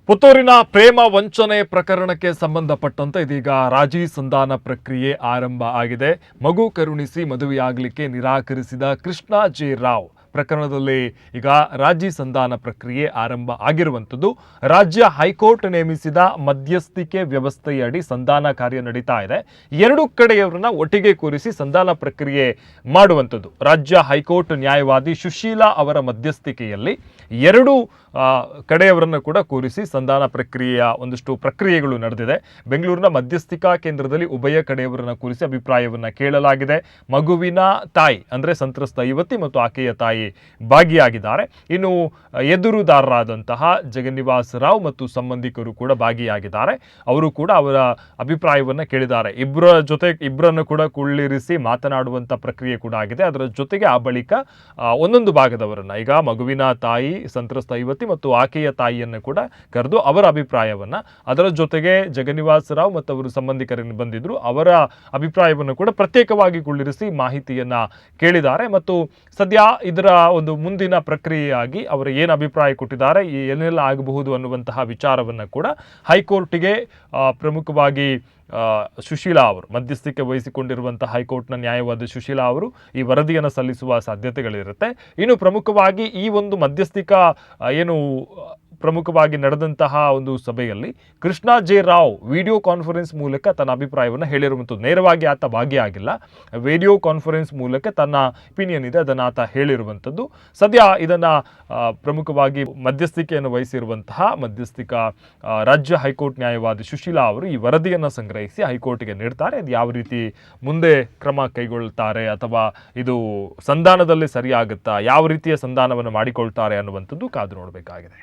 ಪುತ್ತೂರಿನ ಪ್ರೇಮ ವಂಚನೆ ಪ್ರಕರಣಕ್ಕೆ ಸಂಬಂಧಪಟ್ಟಂತೆ ಇದೀಗ ರಾಜಿ ಸಂಧಾನ ಪ್ರಕ್ರಿಯೆ ಆರಂಭ ಆಗಿದೆ. ಮಗು ಕರುಣಿಸಿ ಮದುವೆಯಾಗಲಿಕ್ಕೆ ನಿರಾಕರಿಸಿದ ಕೃಷ್ಣ ಜೆ ರಾವ್ ಪ್ರಕರಣದಲ್ಲಿ ಈಗ ರಾಜಿ ಸಂಧಾನ ಪ್ರಕ್ರಿಯೆ ಆರಂಭ ಆಗಿರುವಂಥದ್ದು. ರಾಜ್ಯ ಹೈಕೋರ್ಟ್ ನೇಮಿಸಿದ ಮಧ್ಯಸ್ಥಿಕೆ ವ್ಯವಸ್ಥೆಯಡಿ ಸಂಧಾನ ಕಾರ್ಯ ನಡೀತಾ ಇದೆ. ಎರಡು ಕಡೆಯವರನ್ನ ಒಟ್ಟಿಗೆ ಕೂರಿಸಿ ಸಂಧಾನ ಪ್ರಕ್ರಿಯೆ ಮಾಡುವಂಥದ್ದು. ರಾಜ್ಯ ಹೈಕೋರ್ಟ್ ನ್ಯಾಯವಾದಿ ಸುಶೀಲಾ ಅವರ ಮಧ್ಯಸ್ಥಿಕೆಯಲ್ಲಿ ಎರಡು ಕಡೆಯವರನ್ನು ಕೂಡ ಕೂರಿಸಿ ಸಂಧಾನ ಪ್ರಕ್ರಿಯೆಯ ಒಂದಷ್ಟು ಪ್ರಕ್ರಿಯೆಗಳು ನಡೆದಿದೆ. ಬೆಂಗಳೂರಿನ ಮಧ್ಯಸ್ಥಿಕಾ ಕೇಂದ್ರದಲ್ಲಿ ಉಭಯ ಕಡೆಯವರನ್ನು ಕೂರಿಸಿ ಅಭಿಪ್ರಾಯವನ್ನು ಕೇಳಲಾಗಿದೆ. ಮಗುವಿನ ತಾಯಿ ಅಂದರೆ ಸಂತ್ರಸ್ತ ಯುವತಿ ಮತ್ತು ಆಕೆಯ ತಾಯಿ ಭಾಗಿಯಾಗಿದ್ದಾರೆ. ಇನ್ನು ಎದುರುದಾರರಾದಂತಹ ಜಗನ್ನಿವಾಸ ರಾವ್ ಮತ್ತು ಸಂಬಂಧಿಕರು ಕೂಡ ಭಾಗಿಯಾಗಿದ್ದಾರೆ. ಅವರು ಕೂಡ ಅವರ ಅಭಿಪ್ರಾಯವನ್ನು ಕೇಳಿದ್ದಾರೆ. ಇಬ್ಬರನ್ನು ಕೂಡ ಕುಳ್ಳಿರಿಸಿ ಮಾತನಾಡುವಂಥ ಪ್ರಕ್ರಿಯೆ ಕೂಡ ಆಗಿದೆ. ಅದರ ಜೊತೆಗೆ ಆ ಬಳಿಕ ಒಂದೊಂದು ಭಾಗದವರನ್ನು, ಈಗ ಮಗುವಿನ ತಾಯಿ ಸಂತ್ರಸ್ತ ಯುವತಿ ಮತ್ತು ಆಕೆಯ ತಾಯಿಯನ್ನು ಕೂಡ ಕರೆದು ಅವರ ಅಭಿಪ್ರಾಯವನ್ನು, ಅದರ ಜೊತೆಗೆ ಜಗನ್ನಿವಾಸ ರಾವ್ ಮತ್ತು ಅವರು ಸಂಬಂಧಿಕರನ್ನು ಬಂದಿದ್ರು, ಅವರ ಅಭಿಪ್ರಾಯವನ್ನು ಕೂಡ ಪ್ರತ್ಯೇಕವಾಗಿ ಕುಳ್ಳಿರಿಸಿ ಮಾಹಿತಿಯನ್ನ ಕೇಳಿದ್ದಾರೆ. ಮತ್ತು ಸದ್ಯ ಇದರ ಒಂದು ಮುಂದಿನ ಪ್ರಕ್ರಿಯೆಯಾಗಿ ಅವರು ಏನು ಅಭಿಪ್ರಾಯ ಕೊಟ್ಟಿದ್ದಾರೆ, ಏನೆಲ್ಲ ಆಗಬಹುದು ಅನ್ನುವಂತಹ ವಿಚಾರವನ್ನು ಕೂಡ ಹೈಕೋರ್ಟಿಗೆ ಪ್ರಮುಖವಾಗಿ ಸುಶೀಲಾ ಅವರು ಮಧ್ಯಸ್ಥಿಕೆ ವಹಿಸಿಕೊಂಡಿರುವಂತಹ ಹೈಕೋರ್ಟ್ನ ನ್ಯಾಯವಾದಿ ಸುಶೀಲಾ ಅವರು ಈ ವರದಿಯನ್ನು ಸಲ್ಲಿಸುವ ಸಾಧ್ಯತೆಗಳಿರುತ್ತೆ. ಇನ್ನು ಪ್ರಮುಖವಾಗಿ ಈ ಒಂದು ಮಧ್ಯಸ್ಥಿಕಾ ಏನು ಪ್ರಮುಖವಾಗಿ ನಡೆದಂತಹ ಒಂದು ಸಭೆಯಲ್ಲಿ Krishna J Rao video conference ಮೂಲಕ ತನ್ನ ಅಭಿಪ್ರಾಯವನ್ನು ಹೇಳಿರುವಂಥದ್ದು. ನೇರವಾಗಿ ಆತ ಭಾಗಿಯಾಗಿಲ್ಲ, ವಿಡಿಯೋ ಕಾನ್ಫರೆನ್ಸ್ ಮೂಲಕ ತನ್ನ ಒಪಿನಿಯನ್ ಇದೆ ಅದನ್ನು ಆತ ಹೇಳಿರುವಂಥದ್ದು. ಸದ್ಯ ಇದನ್ನು ಪ್ರಮುಖವಾಗಿ ಮಧ್ಯಸ್ಥಿಕೆಯನ್ನು ವಹಿಸಿರುವಂತಹ ಮಧ್ಯಸ್ಥಿಕಾ ರಾಜ್ಯ ಹೈಕೋರ್ಟ್ ನ್ಯಾಯವಾದಿ ಸುಶೀಲಾ ಅವರು ಈ ವರದಿಯನ್ನು ಸಂಗ್ರಹಿಸಿ ಹೈಕೋರ್ಟ್ಗೆ ನೀಡ್ತಾರೆ. ಅದು ಯಾವ ರೀತಿ ಮುಂದೆ ಕ್ರಮ ಕೈಗೊಳ್ತಾರೆ ಅಥವಾ ಇದು ಸಂಧಾನದಲ್ಲಿ ಸರಿಯಾಗುತ್ತಾ, ಯಾವ ರೀತಿಯ ಸಂಧಾನವನ್ನು ಮಾಡಿಕೊಳ್ತಾರೆ ಅನ್ನುವಂಥದ್ದು ಕಾದು ನೋಡಬೇಕಾಗಿದೆ.